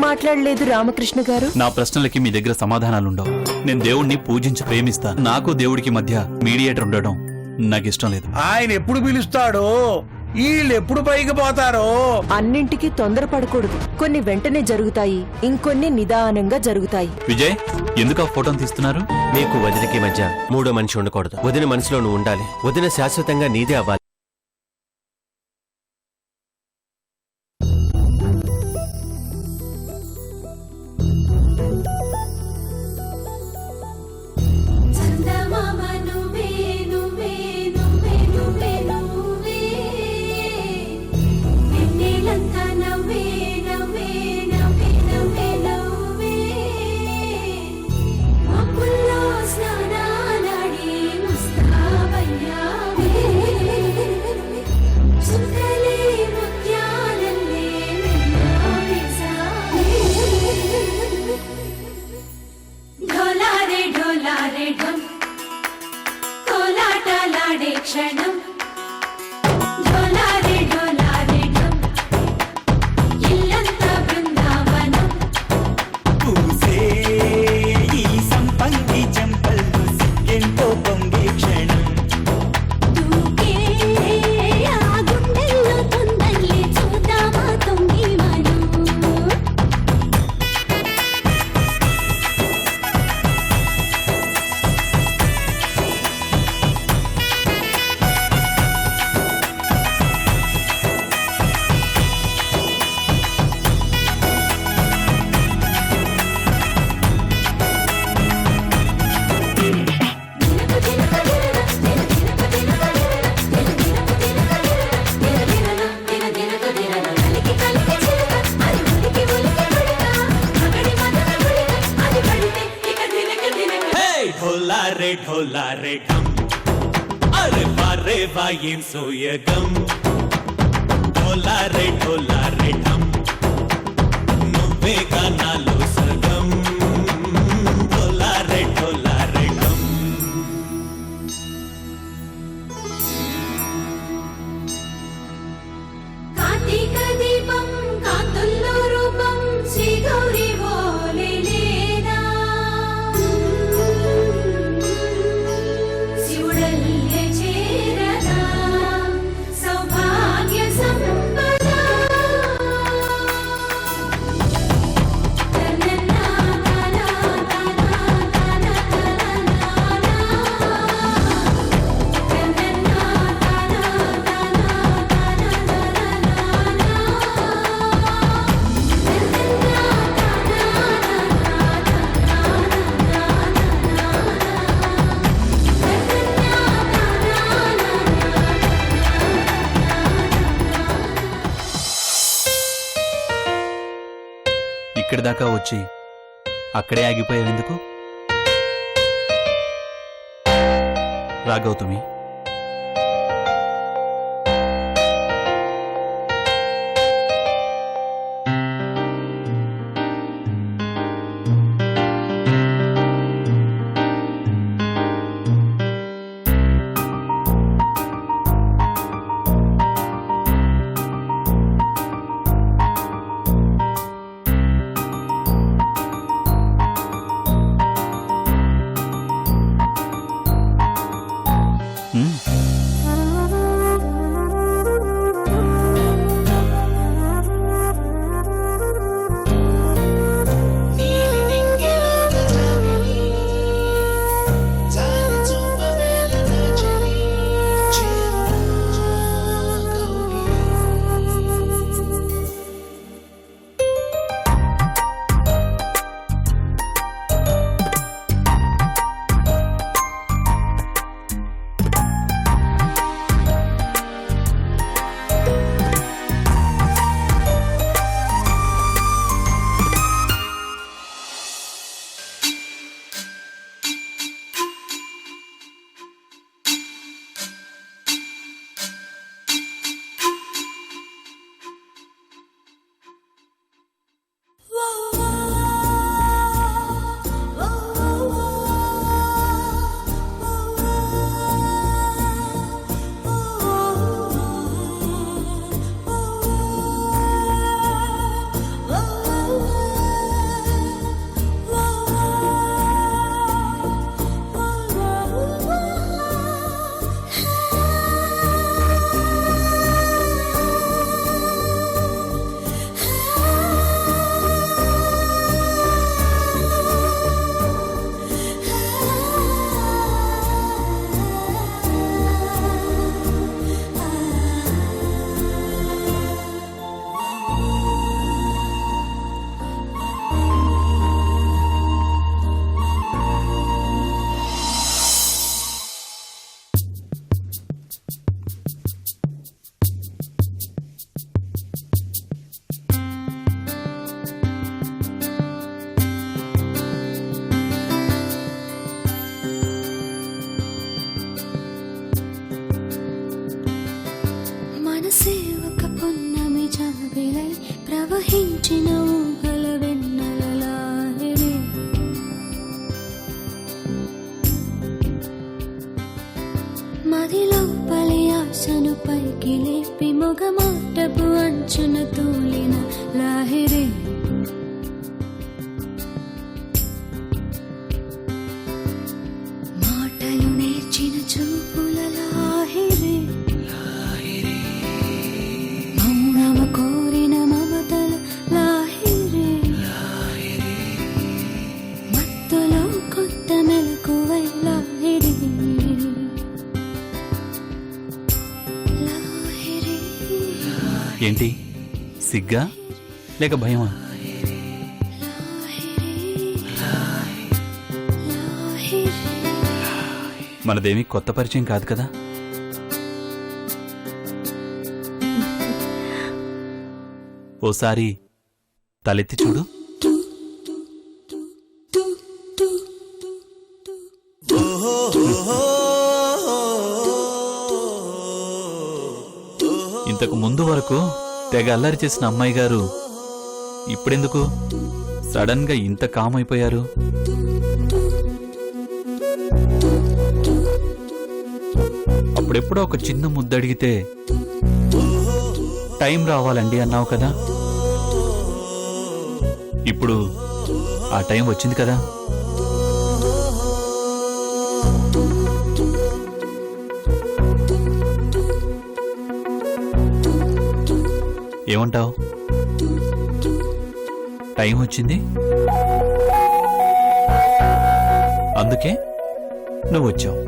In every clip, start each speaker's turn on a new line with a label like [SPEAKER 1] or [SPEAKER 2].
[SPEAKER 1] మాట్లాడలేదు రామకృష్ణ గారు?
[SPEAKER 2] నా ప్రశ్నలకి మీ దగ్గర సమాధానాలుండవు. నేను దేవుణ్ణి పూజించి ప్రేమిస్తా. నాకు దేవుడికి మధ్య మీడియేటర్ ఉండడం నాకు ఇష్టం లేదు.
[SPEAKER 3] ఆయన ఎప్పుడు పిలుస్తాడో, వీళ్ళెప్పుడు పైకి పోతారో.
[SPEAKER 1] అన్నింటికీ తొందరపడకూడదు. కొన్ని వెంటనే జరుగుతాయి, ఇంకొన్ని నిదానంగా జరుగుతాయి.
[SPEAKER 2] విజయ్, ఎందుకు ఆ ఫోటోను తీస్తున్నారు?
[SPEAKER 4] నీకు వదినకి మధ్య మూడో మనిషి ఉండకూడదు. వదిన మనసులో నువ్వు ఉండాలి. వదిన శాశ్వతంగా నీదే అవ్వాలి.
[SPEAKER 5] ढोला रे ढम अरे वारे वायें सोयगम ढोला रे ढम नुव्वे गानालो सगम ढोला रे ढम
[SPEAKER 6] कार्तिक दीपम कांतुल्लो रूपम श्री गौरी
[SPEAKER 2] ఇక్కడి దాకా వచ్చి అక్కడే ఆగిపోయావెందుకు? రా గౌతమి.
[SPEAKER 6] లాహిరి మాటలు నేర్చిన చూపుల లాహిరి మౌనమ కోరిన మమతల లాహిరి మత్తులో కొత్త మెలకువై లాహిరి లాహిరి
[SPEAKER 2] ఏంటి సిగ్గా లేక భయమా? మనదేమీ కొత్త పరిచయం కాదు కదా. ఓసారి తలెత్తి చూడు. ఇంతకు ముందు వరకు తెగ అల్లరి చేసిన అమ్మాయి గారు ఇప్పుడెందుకు సడన్ గా ఇంత కామ్ అయిపోయారు? అప్పుడెప్పుడో ఒక చిన్న ముద్దడిగితే టైం రావాలండి అన్నావు కదా. ఇప్పుడు ఆ టైం వచ్చింది కదా. ఏమంటావు? టైం వచ్చింది, అందుకే నువ్వు వచ్చావు.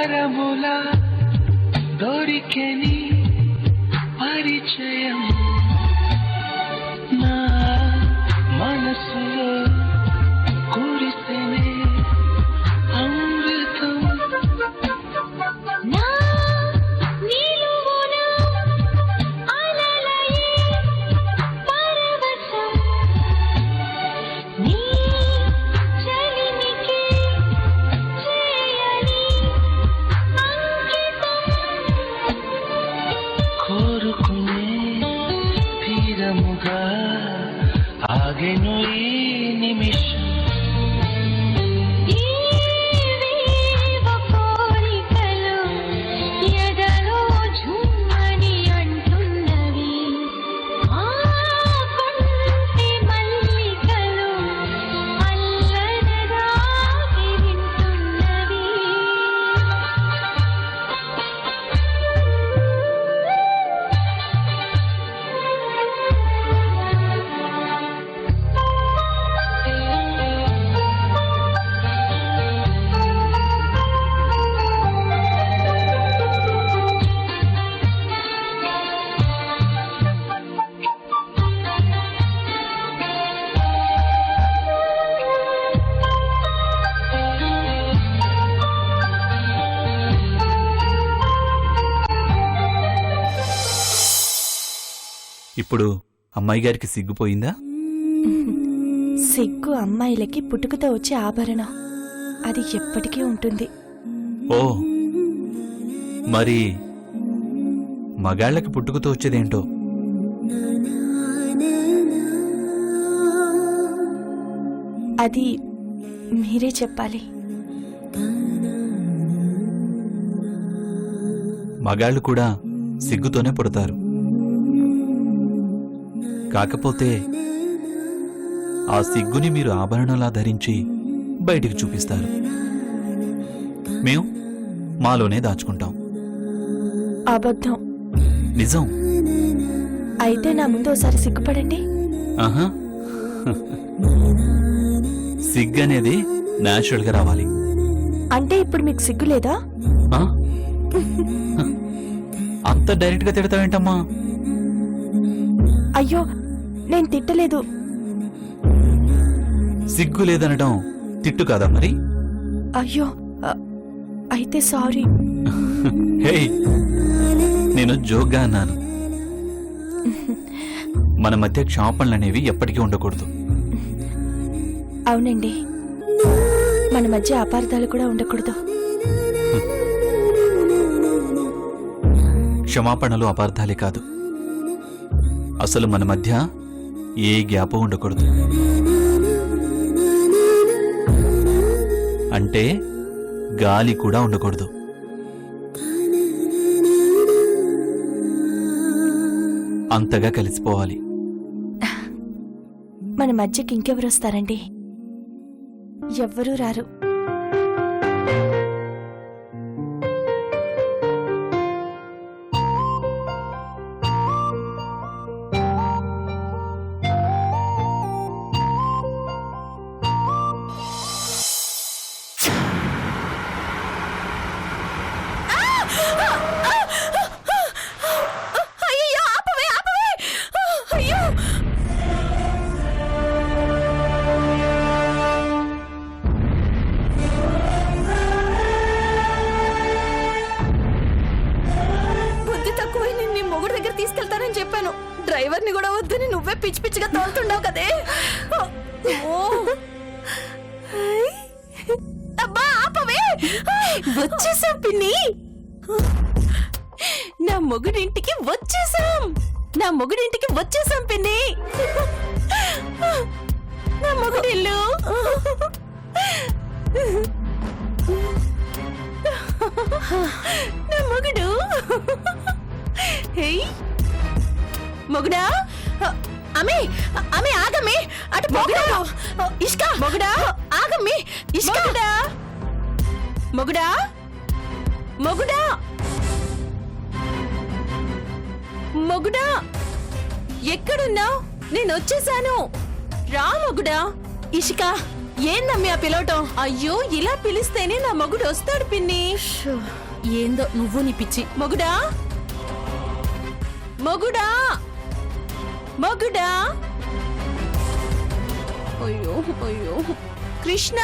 [SPEAKER 7] వరములా దొరికెని పరిచయం నా మనసులో కురిసెనే అమృతం
[SPEAKER 6] నా నిలువున అలలయే పరవశం నీ చలిమికి చేయని అంకితం
[SPEAKER 7] కోరుకునే తీరముగా ఆగెను ఈ నిమిషం
[SPEAKER 6] ఈవేవ కోరికలు ఎదలో ఝుమ్మని అంటున్నవి ఆ కొంటి మల్లికలు అల్లరదాగి వింటున్నవి
[SPEAKER 2] ఇప్పుడు అమ్మాయి గారికి సిగ్గుపోయిందా?
[SPEAKER 8] సిగ్గు అమ్మాయిలకి పుట్టుకతో వచ్చే ఆభరణం. అది ఎప్పటికీ ఉంటుంది.
[SPEAKER 2] ఓ, మరి మగాళ్ళకి పుట్టుకతో వచ్చేదేంటో?
[SPEAKER 8] అది మీరే చెప్పాలి.
[SPEAKER 2] మగాళ్ళు కూడా సిగ్గుతోనే పుడతారు. కాకపోతే ఆ సిగ్గుని మీరు ఆభరణంలా ధరించి బయటికి చూపిస్తారు. మేము మాలోనే దాచుకుంటాం.
[SPEAKER 8] అబద్ధం.
[SPEAKER 2] నిజం.
[SPEAKER 8] అయితే నా ముందు ఒకసారి సిగ్గుపడండి.
[SPEAKER 2] ఆహా. సిగ్గు అనేది న్యాచురల్ గా రావాలి.
[SPEAKER 8] అంటే ఇప్పుడు మీకు సిగ్గు లేదా?
[SPEAKER 2] ఆ? అంత డైరెక్ట్ గా తిడతావేంటమ్మా?
[SPEAKER 8] అయ్యో, నేను తిట్టలేదు.
[SPEAKER 2] సిగ్గు లేదనడం తిట్టు కాదా మరి?
[SPEAKER 8] అయ్యో, అయితే సారీ.
[SPEAKER 2] హే, నేను జోక్గా అన్నాను. మన మధ్య క్షమాపణలనేవి ఎప్పటికీ ఉండకూడదు.
[SPEAKER 8] అవునండి, మన మధ్య అపార్థాలు కూడా ఉండకూడదు.
[SPEAKER 2] క్షమాపణలు అపార్థాలే కాదు, అసలు మన మధ్య ఏ గ్యాప్ ఉండకూడదు. అంటే గాలి కూడా ఉండకూడదు. అంతగా కలిసిపోవాలి.
[SPEAKER 8] మన మధ్యకి ఇంకెవరు వస్తారండి? ఎవ్వరూ రారు. తీసుకెళ్తానని చెప్పాను. డ్రైవర్ని కూడా వద్దని నువ్వే పిచ్చి పిచ్చిగా తోలుతుండవు కదే. అబ్బా ఆపవే, వచ్చేసాం పిన్ని. నా మొగుడింటికి వచ్చేసాం. నా మొగుడింటికి వచ్చేసాం పిన్ని. నా మొగుడిల్లు. నా మొగుడు. మొగుడా, అమ్మే అమ్మే ఆగమ్మే, అటు మొగుడా. ఇష్కా మొగుడా, ఆగమ్మే ఇష్కా. మొగుడా మొగుడా మొగుడా, ఎక్కడున్నావు? నేను వచ్చేసాను. రా మొగుడా. ఇషిక ఏందమ్మి ఆ పిలవటం? అయ్యో ఇలా పిలిస్తేనే నా మొగుడు వస్తాడు పిన్ని. ఏందో నువ్వు నీ పిచ్చి. మొగుడా మొగుడా మొగుడా. అయ్యో అయ్యో. కృష్ణ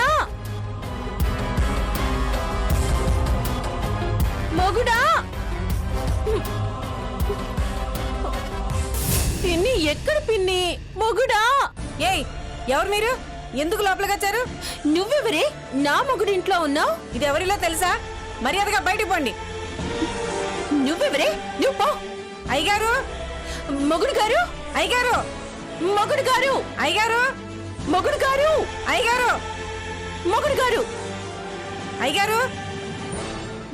[SPEAKER 8] మొగుడా. పిన్ని ఎక్కడ పిన్ని? మొగుడా.
[SPEAKER 1] ఏయ్ ఎవరు మీరు? ఎందుకు లోపలికి వచ్చారు?
[SPEAKER 8] నువ్వెవరే? నా మొగుడు ఇంట్లో ఉన్నావు.
[SPEAKER 1] ఇది ఎవరిలో తెలుసా? మర్యాదగా బయటికి పోండి.
[SPEAKER 8] నువ్వెవరే? నువ్వు పో.
[SPEAKER 1] అయ్యగారు,
[SPEAKER 8] మొగుడు గారు,
[SPEAKER 1] అయ్యగారు,
[SPEAKER 8] మొగుడు గారు,
[SPEAKER 1] అయ్యగారు,
[SPEAKER 8] మొగుడు గారు,
[SPEAKER 1] అయ్యగారు,
[SPEAKER 8] మొగుడు గారు,
[SPEAKER 1] అయ్యగారు,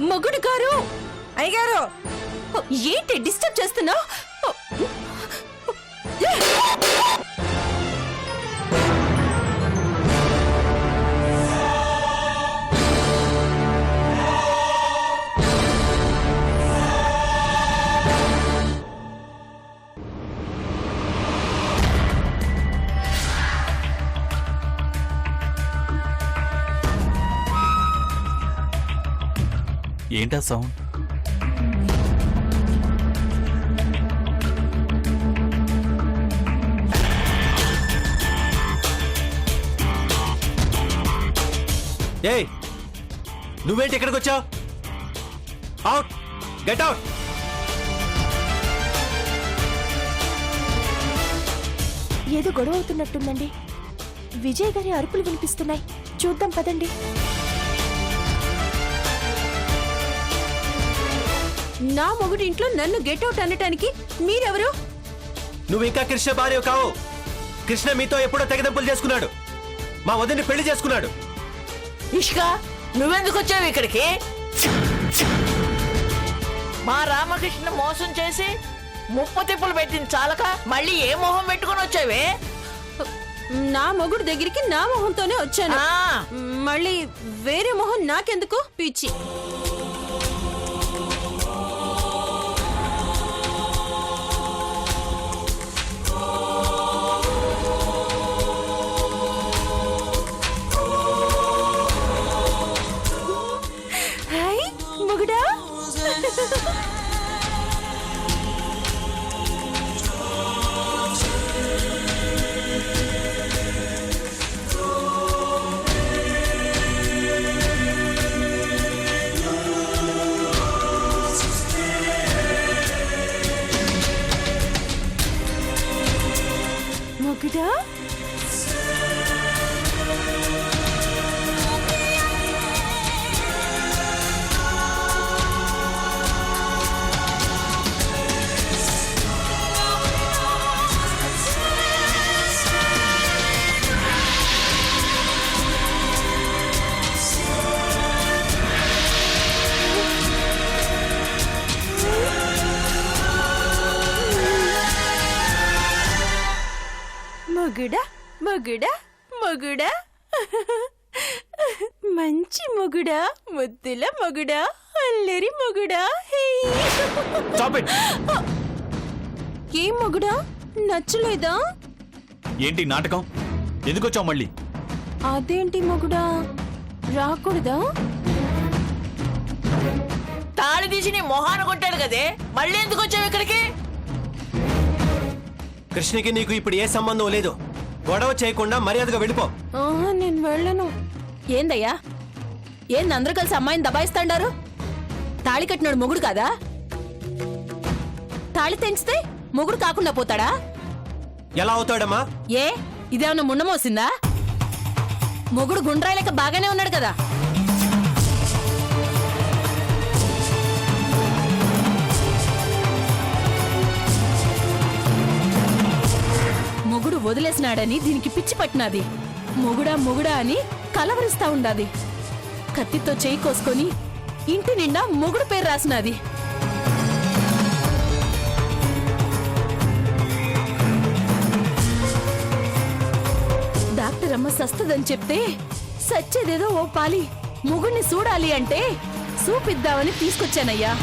[SPEAKER 8] మొగుడు గారు.
[SPEAKER 1] అయ్యగారు.
[SPEAKER 8] ఏంటి డిస్టర్బ్ చేస్తున్నావు?
[SPEAKER 2] ఏంటా సౌండ్?
[SPEAKER 4] ఏయ్ నువ్వేంటి ఇక్కడికి వచ్చావు? Out, get out.
[SPEAKER 8] ఏదో గొడవ అవుతున్నట్టుందండి. విజయ్ గారి అరుపులు వినిపిస్తున్నాయి. చూద్దాం పదండి. నా మొగుడి ఇంట్లో నన్ను గెట్ అవుట్ అనటానికి మీరెవరు?
[SPEAKER 4] నువ్వు ఇంకా కృష్ణ భార్య కావు. కృష్ణ మీతో ఎప్పుడో తెగదెంపులు చేసుకున్నాడు. మా వదిన్ని పెళ్లి చేసుకున్నాడు.
[SPEAKER 9] ఇష్క నువ్వెందుకు వచ్చావు ఇక్కడికి? మా రామకృష్ణ మోసం చేసి ముప్పు తిప్పులు పెట్టింది చాలక మళ్ళీ ఏ మొహం పెట్టుకుని వచ్చావే?
[SPEAKER 8] నా మొగుడు దగ్గరికి నా మొహంతోనే వచ్చాను. మళ్ళీ వేరే మొహం నాకెందుకు? పిచ్చి. హాయ్ మొగుడా. మొగుడా. మొగుడా మొగుడా మొగుడా. మంచి మొగుడా, ముద్దుల మొగుడా, అల్లరి మొగుడా. ఏం మొగుడా నచ్చలేదా?
[SPEAKER 2] ఏంటి నాటకం? ఎందుకు వచ్చావు మళ్ళీ?
[SPEAKER 8] అదేంటి మొగుడా రాకూడదా?
[SPEAKER 9] తాళి తీసి నీ మొహాన్ని కొట్టాడు కదే, మళ్ళీ ఎందుకు వచ్చావు ఇక్కడికి?
[SPEAKER 4] కృష్ణకి నీకు ఇప్పుడు ఏ సంబంధం లేదు. గొడవ చేయకుండా మర్యాదగా వెళ్ళిపో.
[SPEAKER 8] నేను వెళ్ళను.
[SPEAKER 1] ఏందయ్యా? ఏంది అందరూ కలిసి అమ్మాయిని దబాయిస్తాండారు? తాళి కట్టినాడు మొగుడు కాదా? తాళి తెంచితే మొగుడు కాకుండా పోతాడా?
[SPEAKER 4] ఎలా అవుతాడమ్మా?
[SPEAKER 1] ఏ ఇదేమన్నా ముండమోసిందా? మొగుడు గుండ్రాయి లెక్క బాగానే ఉన్నాడు కదా. మొగుడు వదిలేసినాడని దీనికి పిచ్చి పట్టినది. మొగుడా మొగుడా అని కలవరిస్తా ఉండాది. కత్తితో చేయి కోసుకొని ఇంటి నిండా మొగుడు పేరు రాసినది. డాక్టర్ అమ్మ సస్తదని చెప్తే సచ్చేదేదో ఓ పాలి మొగుడిని చూడాలి అంటే చూపిద్దామని తీసుకొచ్చానయ్యా.